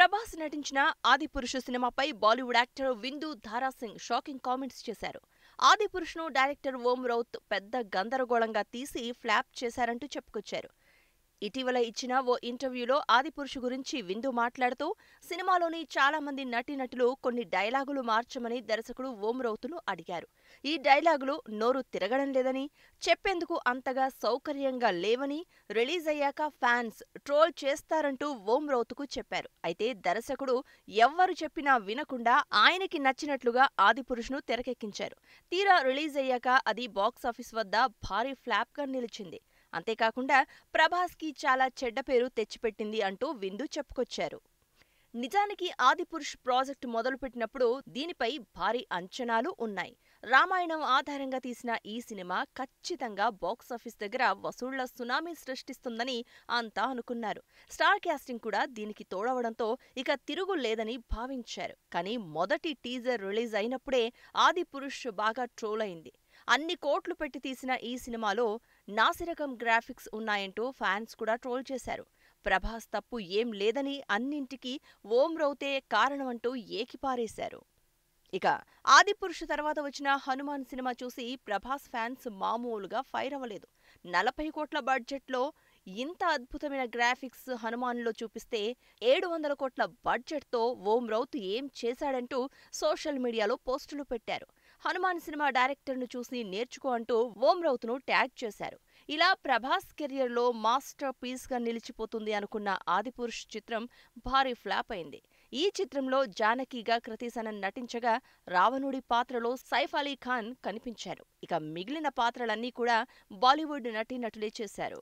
ప్రభాస్ నటించిన ఆదిపురుషు సినిమాపై బాలీవుడ్ యాక్టర్ విందు ధారాసింగ్ షాకింగ్ కామెంట్స్ చేశారు. ఆదిపురుషును డైరెక్టర్ ఓం రౌత్ పెద్ద గందరగోళంగా తీసి ఫ్లాప్ చేశారంటూ చెప్పుకొచ్చారు. ఇటీవల ఇచ్చిన ఓ ఇంటర్వ్యూలో ఆదిపురుషు గురించి విందు మాట్లాడుతూ, సినిమాలోని చాలా మంది నటీనటులు కొన్ని డైలాగులు మార్చమని దర్శకుడు ఓం రౌత్ను అడిగారు. ఈ డైలాగులు నోరు తిరగడం లేదని, చెప్పేందుకు అంతగా సౌకర్యంగా లేవని, రిలీజ్ అయ్యాక ఫ్యాన్స్ ట్రోల్ చేస్తారంటూ ఓం రౌత్కు చెప్పారు. అయితే దర్శకుడు ఎవ్వరు చెప్పినా వినకుండా ఆయనకి నచ్చినట్లుగా ఆదిపురుషును తెరకెక్కించారు. తీరా రిలీజ్ అయ్యాక అది బాక్సాఫీస్ వద్ద భారీ ఫ్లాప్గా నిలిచింది. అంతేకాకుండా ప్రభాస్కి చాలా చెడ్డ పేరు తెచ్చిపెట్టింది అంటూ విందు చెప్పుకొచ్చారు. నిజానికి ఆదిపురుష్ ప్రాజెక్టు మొదలుపెట్టినప్పుడు దీనిపై భారీ అంచనాలు ఉన్నాయి. రామాయణం ఆధారంగా తీసిన ఈ సినిమా ఖచ్చితంగా బాక్సాఫీస్ దగ్గర వసూళ్ల సునామీ సృష్టిస్తుందని అంతా అనుకున్నారు. స్టార్ క్యాస్టింగ్ కూడా దీనికి తోడవడంతో ఇక తిరుగు లేదని భావించారు. కానీ మొదటి టీజర్ రిలీజ్ అయినప్పుడే ఆదిపురుష్ బాగా ట్రోల్ అయింది. అన్ని కోట్లు పెట్టి తీసిన ఈ సినిమాలో నాసిరకం గ్రాఫిక్స్ ఉన్నాయంటూ ఫ్యాన్స్ కూడా ట్రోల్ చేశారు. ప్రభాస్ తప్పు ఏం లేదని, అన్నింటికీ ఓం రౌతే కారణమంటూ ఏకిపారేశారు. ఇక ఆదిపురుషు తర్వాత వచ్చిన హనుమాన్ సినిమా చూసి ప్రభాస్ ఫ్యాన్స్ మామూలుగా ఫైర్ అవ్వలేదు. 40 కోట్ల బడ్జెట్లో ఇంత అద్భుతమైన గ్రాఫిక్స్ హనుమాన్లో చూపిస్తే 700 కోట్ల బడ్జెట్తో ఓం రౌత్ ఏం చేశాడంటూ సోషల్ మీడియాలో పోస్టులు పెట్టారు. హనుమాన్ సినిమా డైరెక్టర్ను చూసి నేర్చుకో అంటూ ఓం రౌత్ను ట్యాగ్ చేశారు. ఇలా ప్రభాస్ కెరియర్లో మాస్టర్ పీస్గా నిలిచిపోతుంది అనుకున్న ఆదిపురుష్ చిత్రం భారీ ఫ్లాప్ అయింది. ఈ చిత్రంలో జానకిగా కృతి సనన్ నటించగా, రావణుడి పాత్రలో సైఫ్ అలీ ఖాన్ కనిపించారు. ఇక మిగిలిన పాత్రలన్నీ కూడా బాలీవుడ్ నటీనటులే చేశారు.